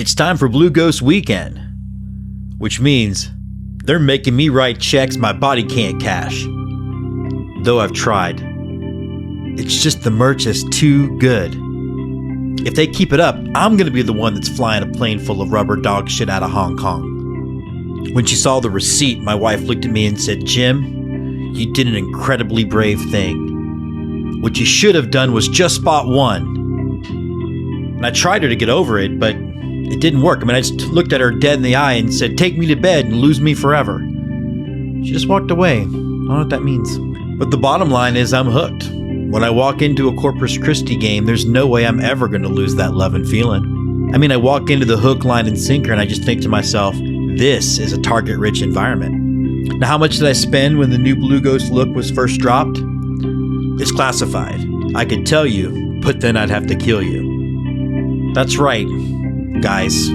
It's time for Blue Ghost Weekend, which means they're making me write checks my body can't cash. Though I've tried. It's just the merch is too good. If they keep it up, I'm gonna be the one that's flying a plane full of rubber dog shit out of Hong Kong. When she saw the receipt, my wife looked at me and said, "Jim, you did an incredibly brave thing. What you should have done was just spot one." And I tried her to get over it, but it didn't work. I mean, I just looked at her dead in the eye and said, "Take me to bed and lose me forever." She just walked away. I don't know what that means. But the bottom line is I'm hooked. When I walk into a Corpus Christi game, there's no way I'm ever going to lose that love and feeling. I mean, I walk into the hook, line, and sinker, and I just think to myself, this is a target-rich environment. Now, how much did I spend when the new Blue Ghost look was first dropped? It's classified. I could tell you, but then I'd have to kill you. That's right, guys.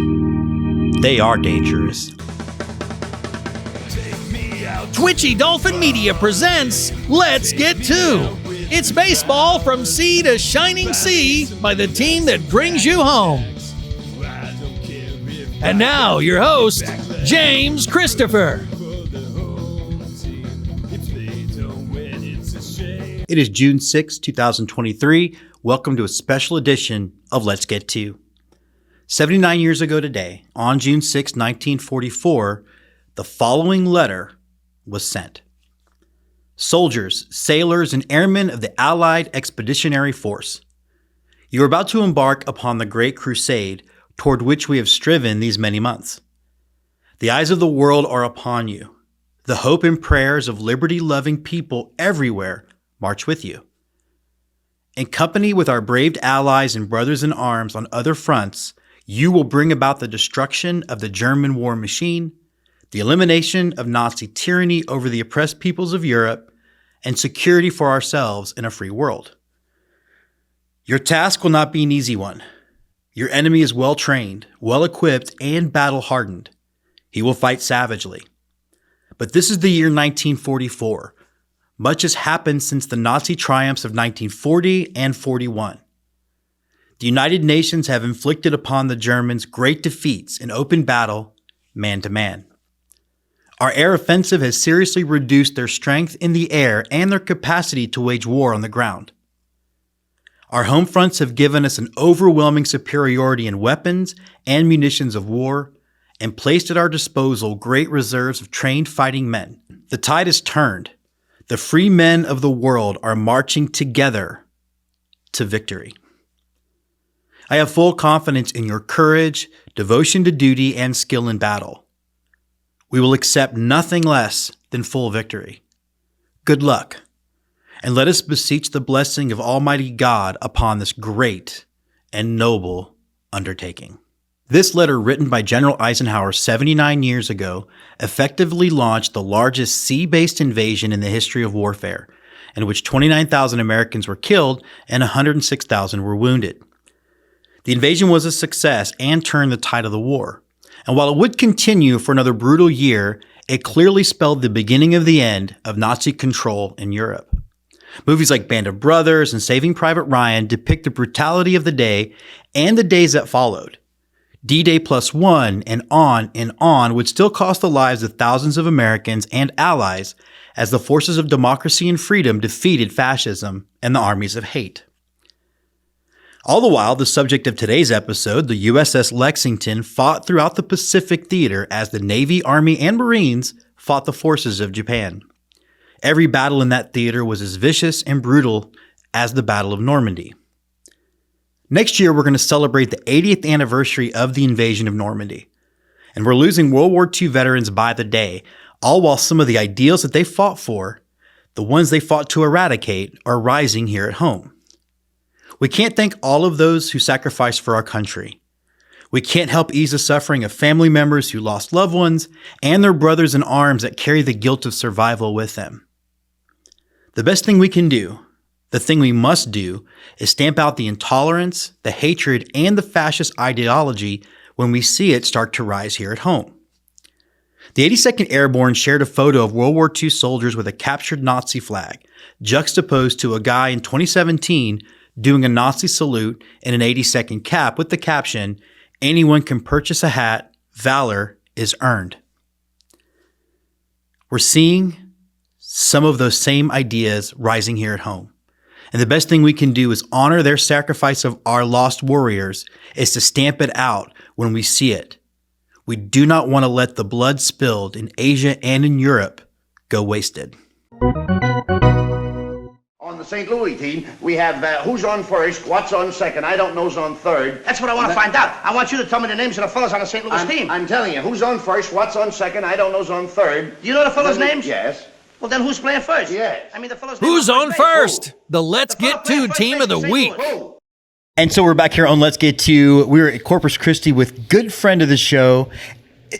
They are dangerous. Twitchy Dolphin Media presents Let's Get To. It's baseball from sea to shining sea by the team that brings you home. And now, your host, James Christopher. It is June 6, 2023. Welcome to a special edition of Let's Get To. 79 years ago today, on June 6, 1944, the following letter was sent. Soldiers, sailors, and airmen of the Allied Expeditionary Force, you are about to embark upon the great crusade toward which we have striven these many months. The eyes of the world are upon you. The hope and prayers of liberty-loving people everywhere march with you. In company with our brave allies and brothers in arms on other fronts, you will bring about the destruction of the German war machine, the elimination of Nazi tyranny over the oppressed peoples of Europe, and security for ourselves in a free world. Your task will not be an easy one. Your enemy is well-trained, well-equipped, and battle-hardened. He will fight savagely. But this is the year 1944. Much has happened since the Nazi triumphs of 1940 and 41. The United Nations have inflicted upon the Germans great defeats in open battle, man-to-man. Our air offensive has seriously reduced their strength in the air and their capacity to wage war on the ground. Our home fronts have given us an overwhelming superiority in weapons and munitions of war and placed at our disposal great reserves of trained fighting men. The tide has turned. The free men of the world are marching together to victory. I have full confidence in your courage, devotion to duty, and skill in battle. We will accept nothing less than full victory. Good luck, and let us beseech the blessing of Almighty God upon this great and noble undertaking. This letter, written by General Eisenhower 79 years ago, effectively launched the largest sea-based invasion in the history of warfare, in which 29,000 Americans were killed and 106,000 were wounded. The invasion was a success and turned the tide of the war. And while it would continue for another brutal year, it clearly spelled the beginning of the end of Nazi control in Europe. Movies like Band of Brothers and Saving Private Ryan depict the brutality of the day and the days that followed. D-Day +1 and on would still cost the lives of thousands of Americans and allies as the forces of democracy and freedom defeated fascism and the armies of hate. All the while, the subject of today's episode, the USS Lexington, fought throughout the Pacific Theater as the Navy, Army, and Marines fought the forces of Japan. Every battle in that theater was as vicious and brutal as the Battle of Normandy. Next year, we're going to celebrate the 80th anniversary of the invasion of Normandy. And we're losing World War II veterans by the day, all while some of the ideals that they fought for, the ones they fought to eradicate, are rising here at home. We can't thank all of those who sacrificed for our country. We can't help ease the suffering of family members who lost loved ones and their brothers in arms that carry the guilt of survival with them. The best thing we can do, the thing we must do, is stamp out the intolerance, the hatred, and the fascist ideology when we see it start to rise here at home. The 82nd Airborne shared a photo of World War II soldiers with a captured Nazi flag, juxtaposed to a guy in 2017 doing a Nazi salute in an 82nd cap with the caption, anyone can purchase a hat, valor is earned. We're seeing some of those same ideas rising here at home. And the best thing we can do is honor their sacrifice of our lost warriors is to stamp it out when we see it. We do not want to let the blood spilled in Asia and in Europe go wasted. On the St. Louis team, we have who's on first, what's on second, I don't know's on third. That's what I want to find out. I want you to tell me the names of the fellas on the St. Louis team. I'm telling you, who's on first, what's on second, I don't know's on third. Do you know the fellas' names? Yes. Well, then who's playing first? Yes. I mean, the fellas' Who's names on first? The Let's Get To team of the week. And so we're back here on Let's Get To. We're at Corpus Christi with good friend of the show.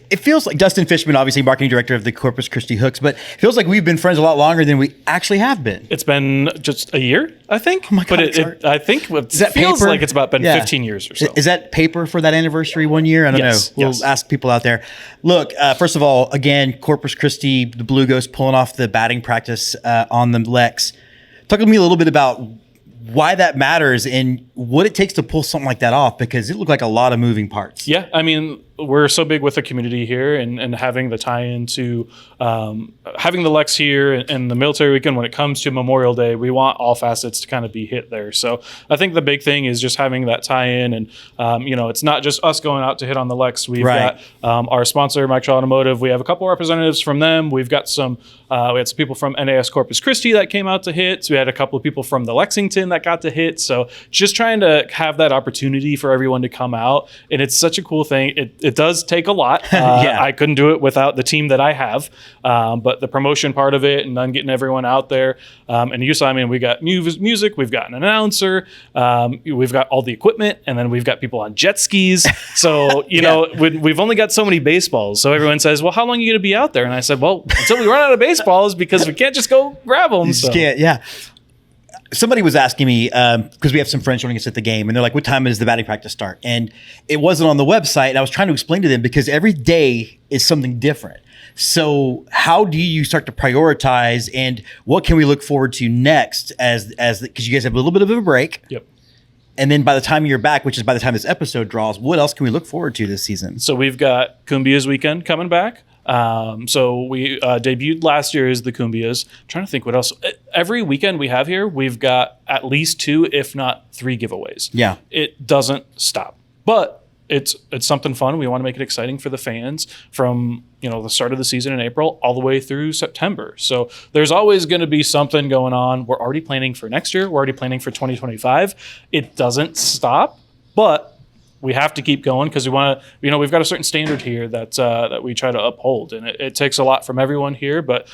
It feels like Dustin FIshman, obviously marketing director of the Corpus Christi Hooks, but it feels like we've been friends a lot longer than we actually have been. It's been just a year, I think. Oh my God, but I think it that feels paper? like it's about been 15 years or so. Is that paper for that anniversary 1 year? I don't know. We'll ask people out there. Look, first of all, again, Corpus Christi, the Blue Ghosts pulling off the batting practice on the Lex. Talk to me a little bit about why that matters and what it takes to pull something like that off, because it looked like a lot of moving parts. Yeah, I mean, we're so big with the community here and having the tie-in to having the Lex here and the military weekend. When it comes to Memorial Day, we want all facets to kind of be hit there. So I think the big thing is just having that tie-in, and it's not just us going out to hit on the Lex. We've got our sponsor, Mike Shaw Automotive. We have a couple representatives from them. We've got some we had some people from NAS Corpus Christi that came out to hit. So we had a couple of people from the Lexington that got to hit. So just trying to have that opportunity for everyone to come out, and it's such a cool thing. It does take a lot. I couldn't do it without the team that I have, but the promotion part of it and then getting everyone out there. And you saw, I mean, we got music, we've got an announcer, we've got all the equipment, and then we've got people on jet skis. So, we've only got so many baseballs. So everyone says, well, how long are you going to be out there? And I said, well, until we run out of baseballs, because we can't just go grab them. You just can't, yeah. Somebody was asking me, because we have some friends joining us at the game, and they're like, what time does the batting practice start? And it wasn't on the website. And I was trying to explain to them, because every day is something different. So how do you start to prioritize, and what can we look forward to next because you guys have a little bit of a break? Yep. And then by the time you're back, which is by the time this episode draws, what else can we look forward to this season? So we've got Cumbia's weekend coming back. So we debuted last year as the Cumbias. I'm trying to think what else. Every weekend we have here, we've got at least 2, if not 3 giveaways. Yeah. It doesn't stop. But it's something fun. We want to make it exciting for the fans from the start of the season in April all the way through September. So there's always going to be something going on. We're already planning for next year. We're already planning for 2025. It doesn't stop, but we have to keep going because we want to, we've got a certain standard here that we try to uphold. And it takes a lot from everyone here, but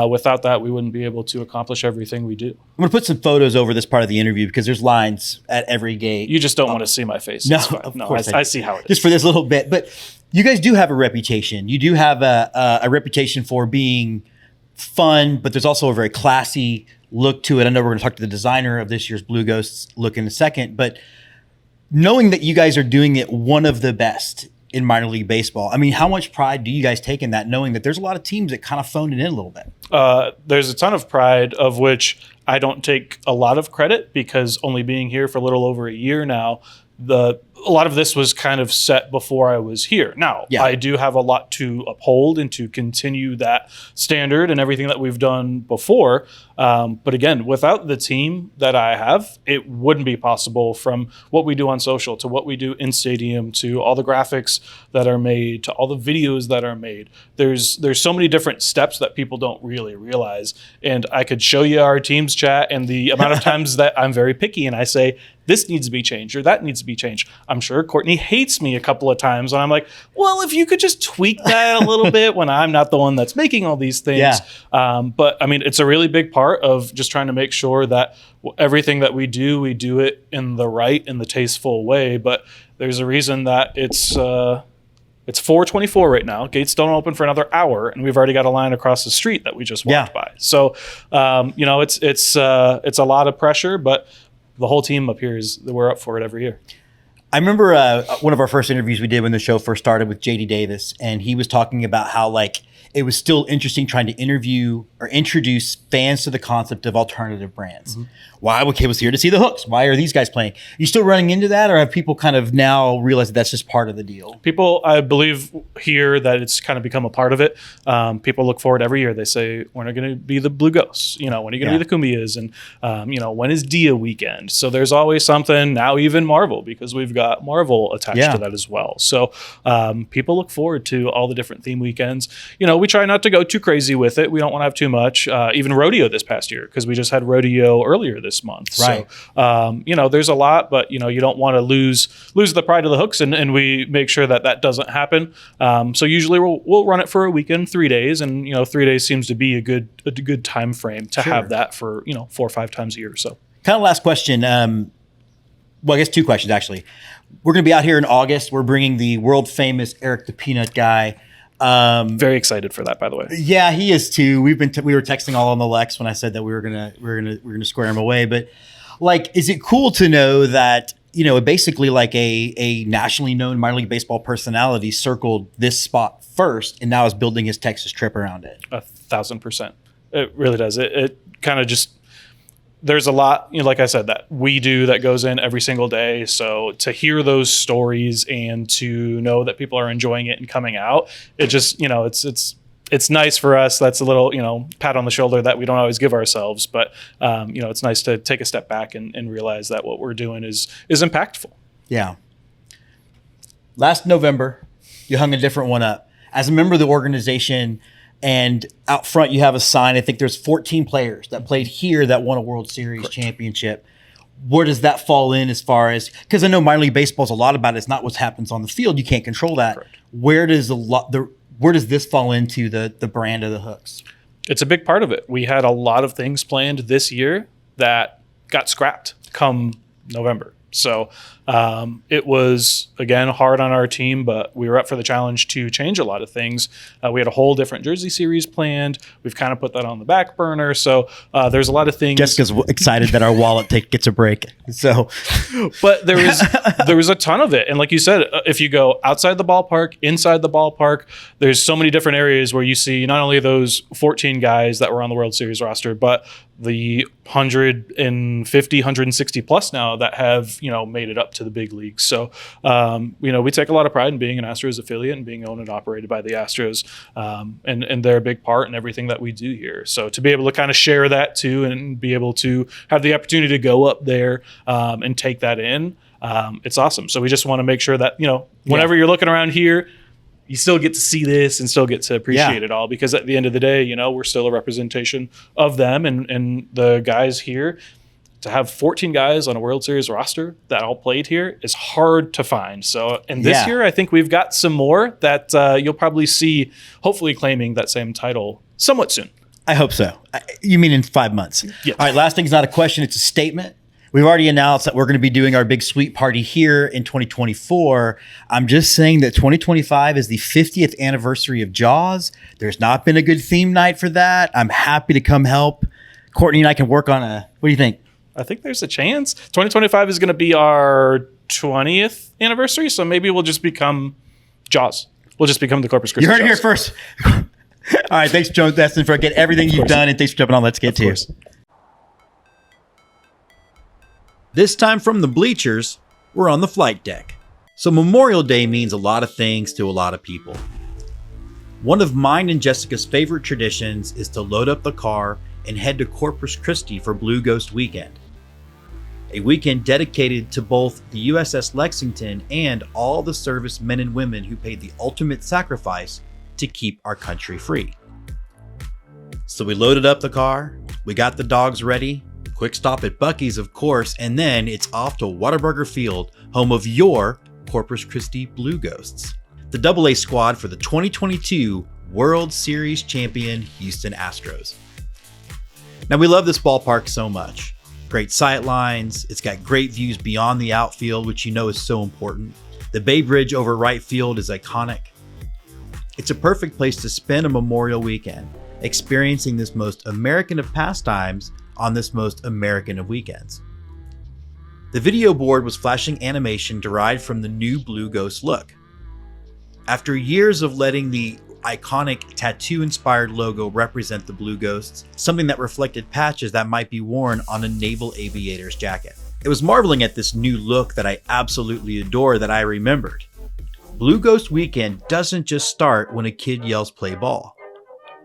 without that, we wouldn't be able to accomplish everything we do. I'm going to put some photos over this part of the interview because there's lines at every gate. You just don't want to see my face. No, of course I see how it is. Just for this little bit. But you guys do have a reputation. You do have a reputation for being fun, but there's also a very classy look to it. I know we're going to talk to the designer of this year's Blue Ghosts look in a second, but knowing that you guys are doing it one of the best in minor league baseball, I mean, how much pride do you guys take in that, knowing that there's a lot of teams that kind of phoned it in a little bit? There's a ton of pride, of which I don't take a lot of credit, because only being here for a little over a year now, a lot of this was kind of set before I was here. Now, I do have a lot to uphold and to continue that standard and everything that we've done before. But again, without the team that I have, it wouldn't be possible, from what we do on social to what we do in stadium to all the graphics that are made to all the videos that are made. There's so many different steps that people don't really realize. And I could show you our team's chat and the amount of times that I'm very picky and I say, this needs to be changed or that needs to be changed. I'm sure Courtney hates me a couple of times and I'm like, well, if you could just tweak that a little bit when I'm not the one that's making all these things. Yeah. But I mean, it's a really big part of just trying to make sure that everything that we do it in the right and the tasteful way. But there's a reason that it's 4:24 right now. Gates don't open for another hour, and we've already got a line across the street that we just walked by. So, it's a lot of pressure, but the whole team up here we're up for it every year. I remember one of our first interviews we did when the show first started with JD Davis, and he was talking about how it was still interesting trying to interview or introduce fans to the concept of alternative brands. Why was here to see the Hooks? Why are these guys playing? You still running into that, or have people kind of now realized that that's just part of the deal? People, I believe, hear that it's kind of become a part of it. People look forward every year. They say, when are going to be the Blue Ghosts? When are you going to be the Kumiyas? And, when is Dia weekend? So there's always something, now even Marvel, because we've got Marvel attached to that as well. So people look forward to all the different theme weekends. We try not to go too crazy with it. We don't want to have too much. Even rodeo this past year, because we just had rodeo earlier this month. Right. So, there's a lot, but, you don't want to lose the pride of the Hooks, and we make sure that doesn't happen. So usually we'll run it for a weekend, 3 days, and 3 days seems to be a good time frame to have that for 4 or 5 times a year or so. Kind of last question. Well, I guess 2 questions actually. We're going to be out here in August. We're bringing the world famous Eric the Peanut Guy. Very excited for that, by the way. Yeah, he is too. We were texting all on the Lex when I said that we were gonna square him away. But is it cool to know that basically a nationally known minor league baseball personality circled this spot first and now is building his Texas trip around it? 1,000%. It really does. It kind of just. There's a lot, like I said, that we do that goes in every single day. So to hear those stories and to know that people are enjoying it and coming out, it just, it's nice for us. That's a little, pat on the shoulder that we don't always give ourselves. But, it's nice to take a step back and realize that what we're doing is impactful. Yeah. Last November, you hung a different one up. As a member of the organization, and out front, you have a sign. I think there's 14 players that played here that won a World Series championship. Where does that fall in as far as, because I know minor league baseball is a lot about it. It's not what happens on the field. You can't control that. Correct. Where does this fall into the brand of the Hooks? It's a big part of it. We had a lot of things planned this year that got scrapped come November. So it was, again, hard on our team, but we were up for the challenge to change a lot of things. We had a whole different jersey series planned. We've kind of put that on the back burner. So there's a lot of things. Jessica's excited that our wallet gets a break. So, but there was a ton of it. And like you said, if you go outside the ballpark, inside the ballpark, there's so many different areas where you see not only those 14 guys that were on the World Series roster, but the 150, 160 plus now that have, made it up to the big leagues. So, we take a lot of pride in being an Astros affiliate and being owned and operated by the Astros. And they're a big part in everything that we do here. So to be able to kind of share that too, and be able to have the opportunity to go up there and take that in, it's awesome. So we just want to make sure that, whenever you're looking around here, you still get to see this and still get to appreciate it all, because at the end of the day, we're still a representation of them and the guys here. To have 14 guys on a World Series roster that all played here is hard to find. So, and this year, I think we've got some more that you'll probably see, hopefully claiming that same title somewhat soon. I hope so. You mean in 5 months? Yes. All right, last thing's not a question, it's a statement. We've already announced that we're going to be doing our big sweet party here in 2024. I'm just saying that 2025 is the 50th anniversary of Jaws. There's not been a good theme night for that. I'm happy to come help. Courtney and I can work on what do you think? I think there's a chance. 2025 is going to be our 20th anniversary, so maybe we'll just become Jaws. We'll just become the Corpus Christi. You heard it Jaws. here first. All right, thanks, Dustin, for everything you've done, and thanks for jumping on. Let's get to it. This time from the bleachers, we're on the flight deck. So Memorial Day means a lot of things to a lot of people. One of mine and Jessica's favorite traditions is to load up the car and head to Corpus Christi for Blue Ghost Weekend. A weekend dedicated to both the USS Lexington and all the service men and women who paid the ultimate sacrifice to keep our country free. So we loaded up the car, we got the dogs ready, quick stop at Buc-ee's of course, and then it's off to Whataburger Field, home of your Corpus Christi Blue Ghosts, the AA squad for the 2022 World Series champion Houston Astros. Now we love this ballpark so much. Great sight lines, it's got great views beyond the outfield, which is so important. The Bay Bridge over right field is iconic. It's a perfect place to spend a Memorial weekend, experiencing this most American of pastimes on this most American of weekends. The video board was flashing animation derived from the new Blue Ghost look. After years of letting the iconic tattoo-inspired logo represent the Blue Ghosts, something that reflected patches that might be worn on a naval aviator's jacket. It was marveling at this new look that I absolutely adore that I remembered. Blue Ghost Weekend doesn't just start when a kid yells play ball.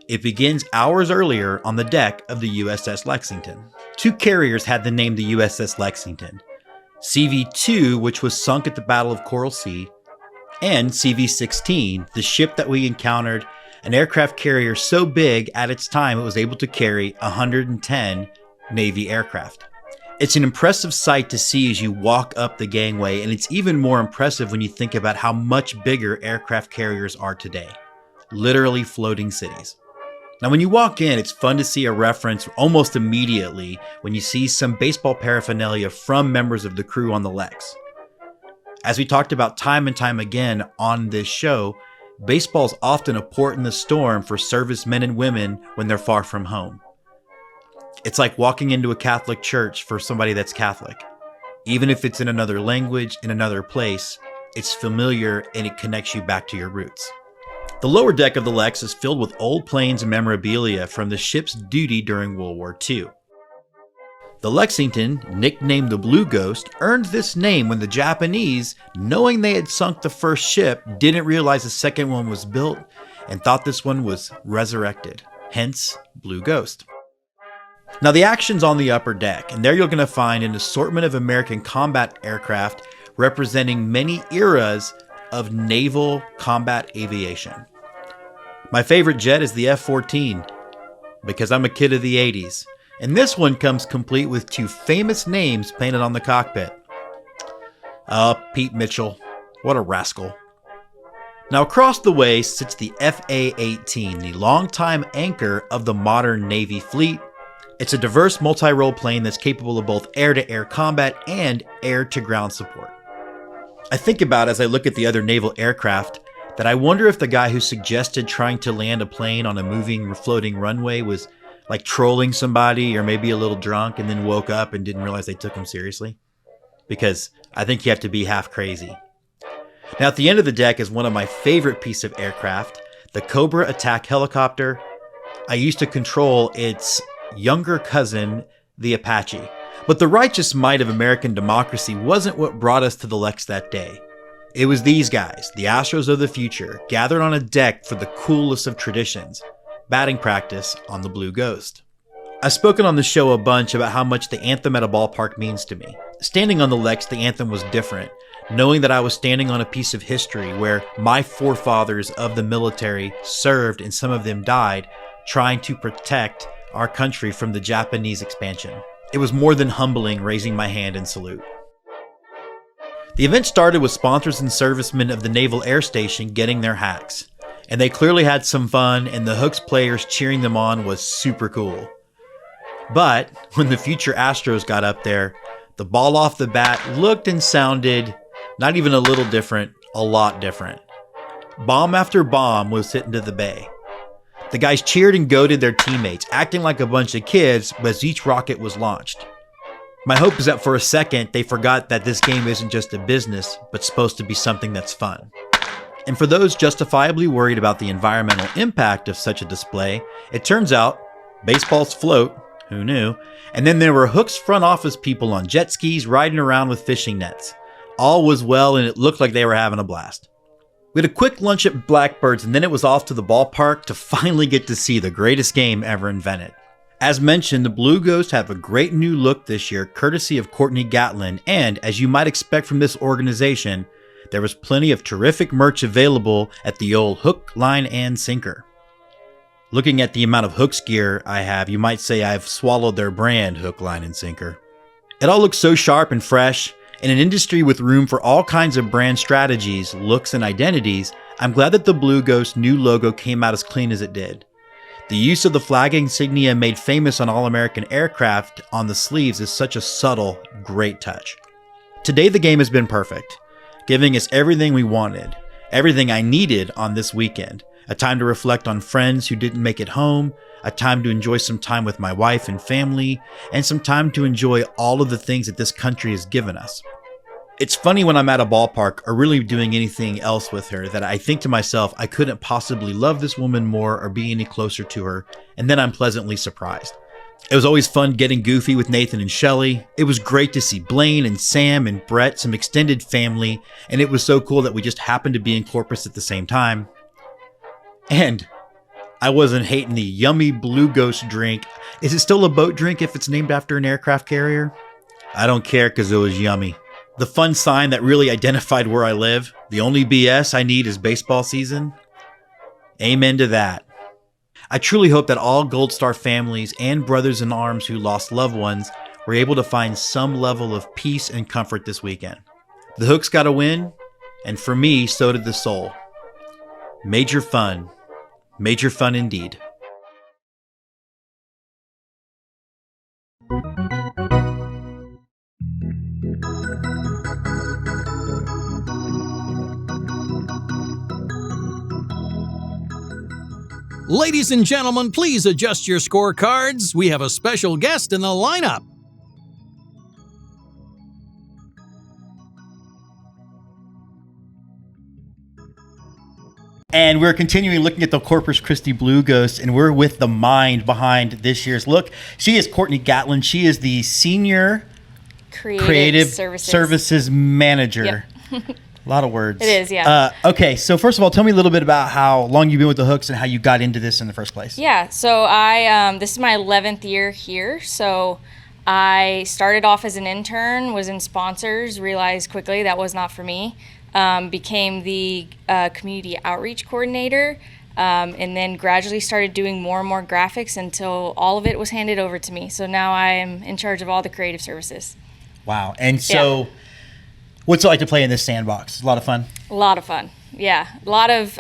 It begins hours earlier on the deck of the USS Lexington. Two carriers had the name the USS Lexington: CV-2, which was sunk at the Battle of Coral Sea, and CV-16, the ship that we encountered, an aircraft carrier so big at its time it was able to carry 110 Navy aircraft. It's an impressive sight to see as you walk up the gangway, and it's even more impressive when you think about how much bigger aircraft carriers are today. Literally floating cities. Now when you walk in, it's fun to see a reference almost immediately when you see some baseball paraphernalia from members of the crew on the Lex. As we talked about time and time again on this show, baseball is often a port in the storm for servicemen and women when they're far from home. It's like walking into a Catholic church for somebody that's Catholic. Even if it's in another language, in another place, it's familiar and it connects you back to your roots. The lower deck of the Lex is filled with old planes and memorabilia from the ship's duty during World War II. The Lexington, nicknamed the Blue Ghost, earned this name when the Japanese, knowing they had sunk the first ship, didn't realize the second one was built and thought this one was resurrected, hence Blue Ghost. Now the action's on the upper deck, and there you're going to find an assortment of American combat aircraft representing many eras of naval combat aviation. My favorite jet is the F-14, because I'm a kid of the 80s, and this one comes complete with two famous names painted on the cockpit. Pete Mitchell, what a rascal. Now across the way sits the FA-18, the longtime anchor of the modern Navy fleet. It's a diverse multi-role plane that's capable of both air-to-air combat and air-to-ground support. I think about as I look at the other naval aircraft that I wonder if the guy who suggested trying to land a plane on a moving or floating runway was like trolling somebody or maybe a little drunk and then woke up and didn't realize they took him seriously. Because I think you have to be half crazy. Now at the end of the deck is one of my favorite pieces of aircraft, the Cobra attack helicopter. I used to control its younger cousin, the Apache. But the righteous might of American democracy wasn't what brought us to the Lex that day. It was these guys, the Astros of the future, gathered on a deck for the coolest of traditions, batting practice on the Blue Ghost. I've spoken on the show a bunch about how much the anthem at a ballpark means to me. Standing on the Lex, the anthem was different, knowing that I was standing on a piece of history where my forefathers of the military served and some of them died trying to protect our country from the Japanese expansion. It was more than humbling raising my hand in salute. The event started with sponsors and servicemen of the Naval Air Station getting their hacks, and they clearly had some fun, and the Hooks players cheering them on was super cool. But when the future Astros got up there, the ball off the bat looked and sounded not even a little different, a lot different. Bomb after bomb was hit into the bay. The guys cheered and goaded their teammates, acting like a bunch of kids as each rocket was launched. My hope is that for a second they forgot that this game isn't just a business, but supposed to be something that's fun. And for those justifiably worried about the environmental impact of such a display, it turns out baseballs float, who knew, and then there were Hooks front office people on jet skis riding around with fishing nets. All was well and it looked like they were having a blast. We had a quick lunch at Blackbird's and then it was off to the ballpark to finally get to see the greatest game ever invented. As mentioned, the Blue Ghosts have a great new look this year, courtesy of COURTNEY GATLIN, and as you might expect from this organization, there was plenty of terrific merch available at the old hook, line, and sinker. Looking at the amount of Hooks gear I have, you might say I've swallowed their brand, hook, line, and sinker. It all looks so sharp and fresh. In an industry with room for all kinds of brand strategies, looks, and identities, I'm glad that the Blue Ghost new logo came out as clean as it did. The use of the flag insignia made famous on all-American aircraft on the sleeves is such a subtle, great touch. Today the game has been perfect, giving us everything we wanted, everything I needed on this weekend. A time to reflect on friends who didn't make it home, a time to enjoy some time with my wife and family, and some time to enjoy all of the things that this country has given us. It's funny when I'm at a ballpark or really doing anything else with her that I think to myself, I couldn't possibly love this woman more or be any closer to her, and then I'm pleasantly surprised. It was always fun getting goofy with Nathan and Shelly. It was great to see Blaine and Sam and Brett, some extended family, and it was so cool that we just happened to be in Corpus at the same time. And I wasn't hating the yummy Blue Ghost drink. Is it still a boat drink if it's named after an aircraft carrier? I don't care because it was yummy. The fun sign that really identified where I live. The only BS I need is baseball season. Amen to that. I truly hope that all Gold Star families and brothers in arms who lost loved ones were able to find some level of peace and comfort this weekend. The Hooks got a win, and for me, so did the Soul. Major fun. Major fun indeed. Ladies and gentlemen, please adjust your scorecards. We have a special guest in the lineup. And we're continuing looking at the Corpus Christi Blue Ghosts, and we're with the mind behind this year's look. She is COURTNEY GATLIN. She is the Senior Creative Services Manager. Yep. A lot of words. It is, yeah. Okay, so first of all, tell me a little bit about how long you've been with the Hooks and how you got into this in the first place. Yeah, so I this is my 11th year here. So I started off as an intern, was in sponsors, realized quickly that was not for me. Became the community outreach coordinator, and then gradually started doing more and more graphics until all of it was handed over to me. So now I am in charge of all the creative services. Wow. And so... Yeah. What's it like to play in this sandbox? It's a lot of fun. A lot of fun, yeah. A lot of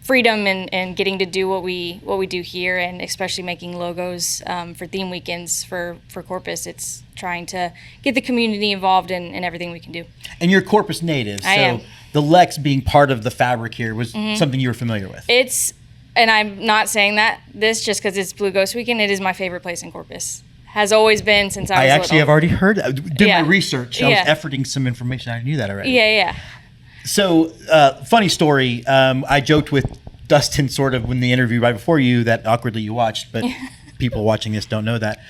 freedom and getting to do what we do here, and especially making logos for theme weekends for Corpus. It's trying to get the community involved in everything we can do. And you're Corpus native, so I am. The Lex being part of the fabric here was something you were familiar with. And I'm not saying this just because it's Blue Ghost Weekend. It is my favorite place in Corpus. Has always been since I was little. I actually have already heard that. Did my research. I was efforting some information. I knew that already. Yeah. So, funny story. I joked with Dustin sort of in the interview right before you that awkwardly you watched, but people watching this don't know that.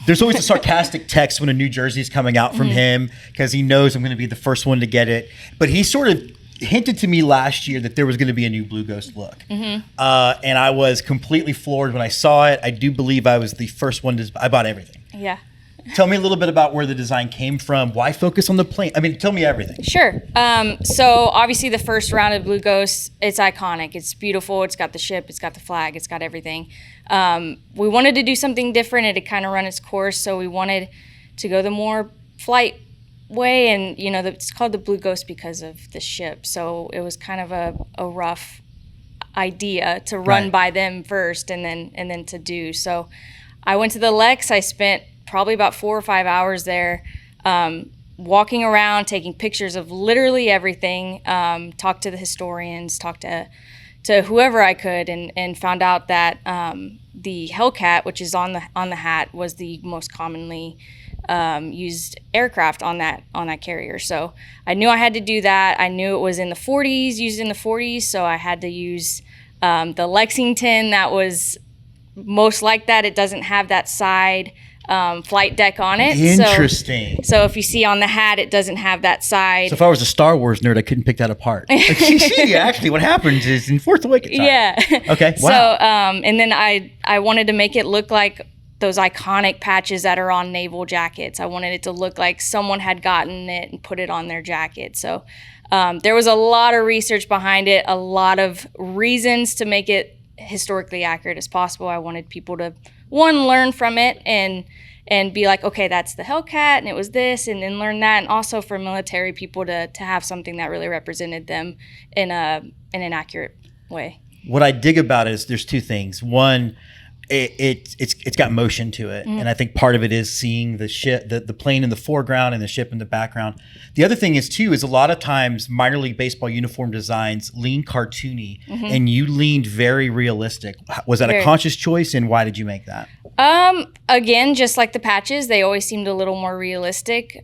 There's always a sarcastic text when a new jersey is coming out from him because he knows I'm going to be the first one to get it. But he sort of hinted to me last year that there was going to be a new Blue Ghost look. And I was completely floored when I saw it. I do believe I was the first one I bought everything. Yeah. Tell me a little bit about where the design came from. Why focus on the plane? I mean, tell me everything. Sure. So obviously the first round of Blue Ghosts, it's iconic. It's beautiful. It's got the ship. It's got the flag. It's got everything. We wanted to do something different. It had kind of run its course. So we wanted to go the more flight way, and it's called the Blue Ghost because of the ship. So it was kind of a rough idea to run by them first and then to do. So I went to the Lex. I spent probably about 4 or 5 hours there, walking around, taking pictures of literally everything, talked to the historians, talked to whoever I could, and found out that the Hellcat, which is on the hat, was the most commonly used aircraft on that carrier. So I knew I had to do that. I knew it was in the 40s, used in the 40s, so I had to use the Lexington that was most like that. It doesn't have that side flight deck on it. Interesting. So if you see on the hat, it doesn't have that side. So if I was a Star Wars nerd, I couldn't pick that apart. Actually, what happens is in Force Awakens. Yeah. Okay. Wow. So and then I wanted to make it look like those iconic patches that are on naval jackets. I wanted it to look like someone had gotten it and put it on their jacket. So there was a lot of research behind it, a lot of reasons to make it historically accurate as possible. I wanted people to, learn from it and be like, okay, that's the Hellcat and it was this, and then learn that. And also for military people to have something that really represented them in an accurate way. What I dig about it is there's two things. One, it's got motion to it, and I think part of it is seeing the ship, the plane in the foreground and the ship in the background. The other thing is a lot of times minor league baseball uniform designs lean cartoony, and you leaned very realistic. Was that a conscious choice, and why did you make that? Again, just like the patches, they always seemed a little more realistic.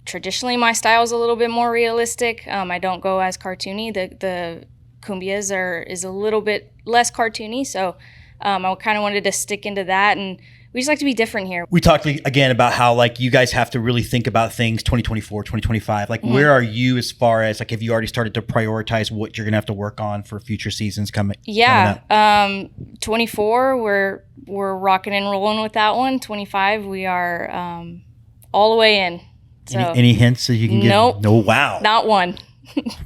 Traditionally, my style is a little bit more realistic. I don't go as cartoony. The cumbias is a little bit less cartoony, so I kind of wanted to stick into that, and we just like to be different here. We talked again about how like you guys have to really think about things 2024, 2025. Like where are you as far as like have you already started to prioritize what you're gonna have to work on for future seasons coming? Yeah, 24 we're rocking and rolling with that one. 25 we are all the way in. So any hints that you can give? Nope. No. Wow. Not one.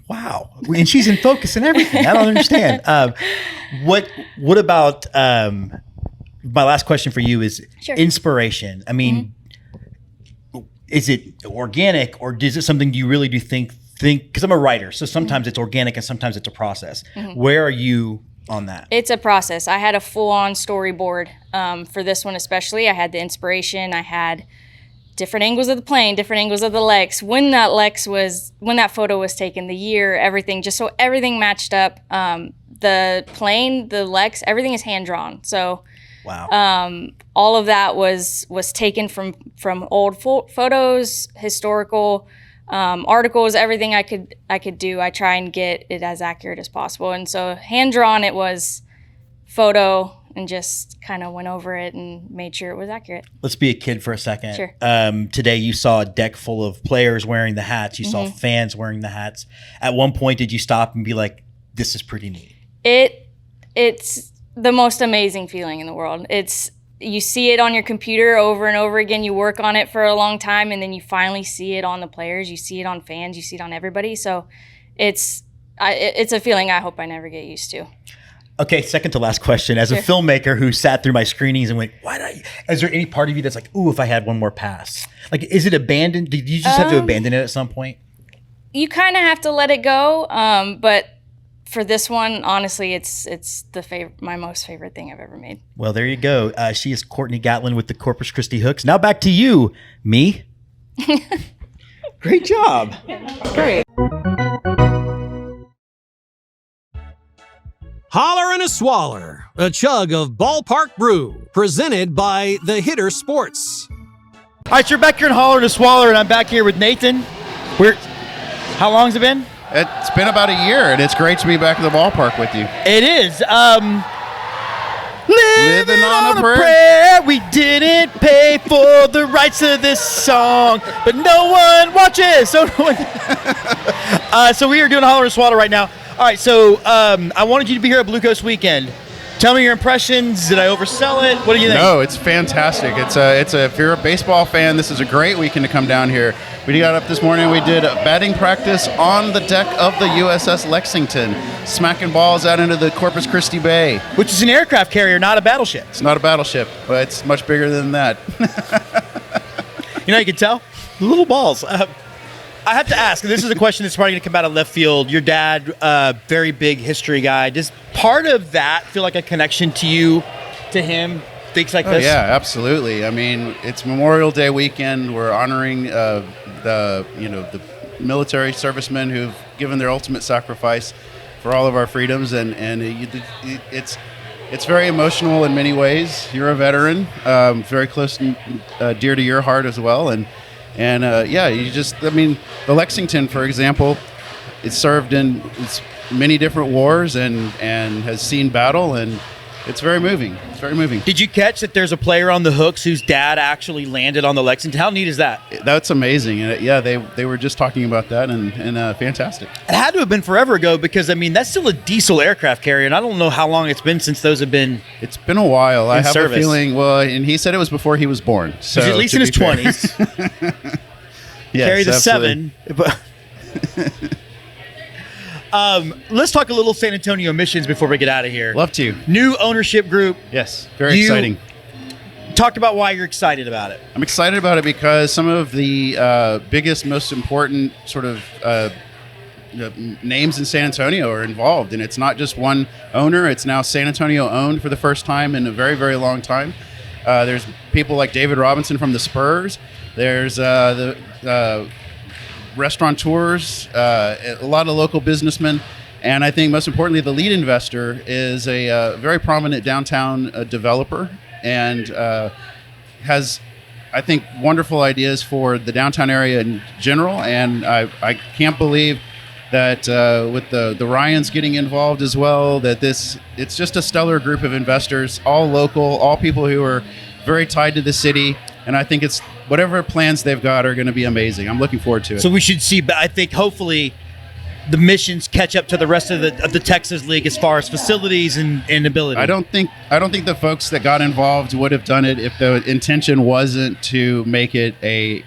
Wow. And she's in focus and everything. I don't understand. What about my last question for you is inspiration. I mean, is it organic or is it something you really do think because I'm a writer, so sometimes it's organic and sometimes it's a process. Where are you on that? It's a process. I had a full-on storyboard for this one especially. I had the inspiration. I had different angles of the plane, different angles of the legs. When that photo was taken, the year, everything, just so everything matched up. The plane, the legs, everything is hand drawn. So, wow. All of that was taken from old photos, historical articles, everything I could do. I try and get it as accurate as possible. And so hand drawn, it was photo. And just kind of went over it and made sure it was accurate. Let's be a kid for a second. Sure. Today you saw a deck full of players wearing the hats. You saw fans wearing the hats. At one point, did you stop and be like, this is pretty neat? It's the most amazing feeling in the world. You see it on your computer over and over again. You work on it for a long time, and then you finally see it on the players. You see it on fans. You see it on everybody. So it's a feeling I hope I never get used to. Okay, second to last question. As a filmmaker who sat through my screenings and went, is there any part of you that's like, ooh, if I had one more pass? Like, is it abandoned? Did you just have to abandon it at some point? You kind of have to let it go. But for this one, honestly, it's my most favorite thing I've ever made. Well, there you go. She is Courtney Gatlin with the Corpus Christi Hooks. Now back to you, me. Great job. Great. Holler and a Swaller, a chug of ballpark brew, presented by The Hitter Sports. All right, you're back here in Holler and a Swaller, and I'm back here with Nathan. How long has it been? It's been about a year, and it's great to be back at the ballpark with you. It is. Living on a prayer. We didn't pay for the rights to this song, but no one watches. So we are doing Holler and Swaller right now. All right, so I wanted you to be here at Blue Coast Weekend. Tell me your impressions. Did I oversell it? What do you think? No, it's fantastic. If you're a baseball fan, this is a great weekend to come down here. We got up this morning. We did a batting practice on the deck of the USS Lexington, smacking balls out into the Corpus Christi Bay. Which is an aircraft carrier, not a battleship. It's not a battleship, but it's much bigger than that. You can tell? Little balls. I have to ask, this is a question that's probably going to come out of left field. Your dad, very big history guy. Does part of that feel like a connection to you, to him, things like this? Yeah, absolutely. I mean, it's Memorial Day weekend. We're honoring the military servicemen who've given their ultimate sacrifice for all of our freedoms, and it's very emotional in many ways. You're a veteran, very close and dear to your heart as well, the Lexington, for example, it served in many different wars and has seen battle, and it's very moving. It's very moving. Did you catch that there's a player on the hooks whose dad actually landed on the Lexington? How neat is that? That's amazing. And they were just talking about that, and fantastic. It had to have been forever ago because, I mean, that's still a diesel aircraft carrier, and I don't know how long it's been since those have been. It's been a while. I have service. A feeling, and he said it was before he was born. So he's at least in his 20s. Yes, carry the absolutely. 7. Let's talk a little San Antonio missions before we get out of here. Love to. New ownership group. Yes, very exciting. Talked about why you're excited about it. I'm excited about it because some of the biggest, most important sort of names in San Antonio are involved. And it's not just one owner. It's now San Antonio owned for the first time in a very, very long time. There's people like David Robinson from the Spurs. There's the restaurateurs, a lot of local businessmen, and I think most importantly, the lead investor is a very prominent downtown developer and has, I think, wonderful ideas for the downtown area in general. And I can't believe that with the Ryans getting involved as well, that it's just a stellar group of investors, all local, all people who are very tied to the city. And I think it's whatever plans they've got are going to be amazing. I'm looking forward to it. So we should see, I think, hopefully the Missions catch up to the rest of the Texas League as far as facilities and ability. I don't think the folks that got involved would have done it if the intention wasn't to make it a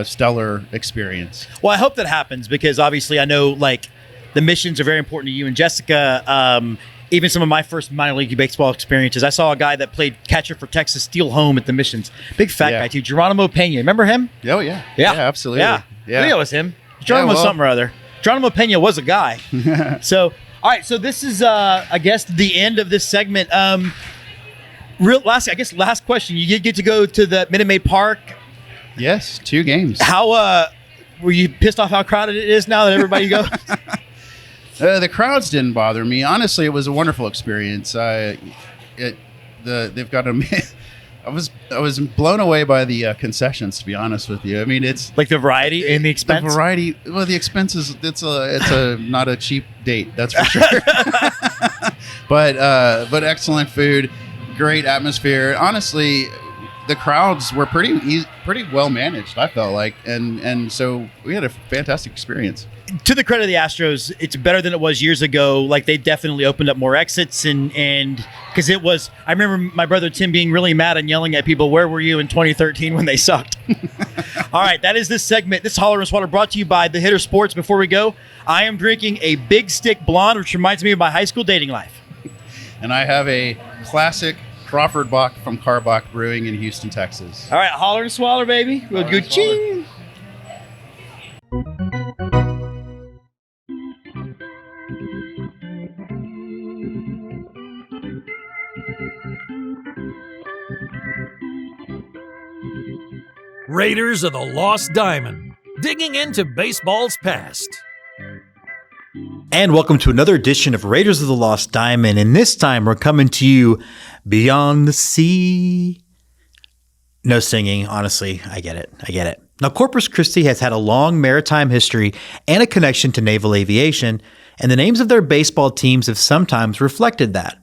stellar experience. Well, I hope that happens, because obviously I know like the Missions are very important to you and Jessica. Even some of my first minor league baseball experiences, I saw a guy that played catcher for Texas steal home at the Missions. Big fat guy too, Geronimo Pena. Remember him? Oh yeah, absolutely. Yeah, I think it was him. Geronimo something or other. Geronimo Pena was a guy. So, all right. So this is, I guess, the end of this segment. Last question. You get to go to the Minute Maid Park. Yes, 2 games. How were you pissed off how crowded it is now that everybody goes? The crowds didn't bother me. Honestly, it was a wonderful experience. They've got I was blown away by the concessions, to be honest with you. I mean, it's like the variety and the expense. The variety, well, the expenses. It's a not a cheap date, that's for sure. but excellent food, great atmosphere. Honestly, the crowds were pretty well managed, I felt like, and so we had a fantastic experience. To the credit of the Astros, it's better than it was years ago. Like, they definitely opened up more exits, and because it was, I remember my brother Tim being really mad and yelling at people, "Where were you in 2013 when they sucked?" All right, that is this segment. This Holler and a Swaller brought to you by The Hitter Sports. Before we go, I am drinking a Big Stick Blonde, which reminds me of my high school dating life. And I have a classic Crawford Bock from Carbach Brewing in Houston, Texas. All right, Holler and Swaller, baby. We'll go ching. Raiders of the Lost Diamond, digging into baseball's past. And welcome to another edition of Raiders of the Lost Diamond. And this time we're coming to you beyond the sea. No singing, honestly. I get it. Now, Corpus Christi has had a long maritime history and a connection to naval aviation, and the names of their baseball teams have sometimes reflected that.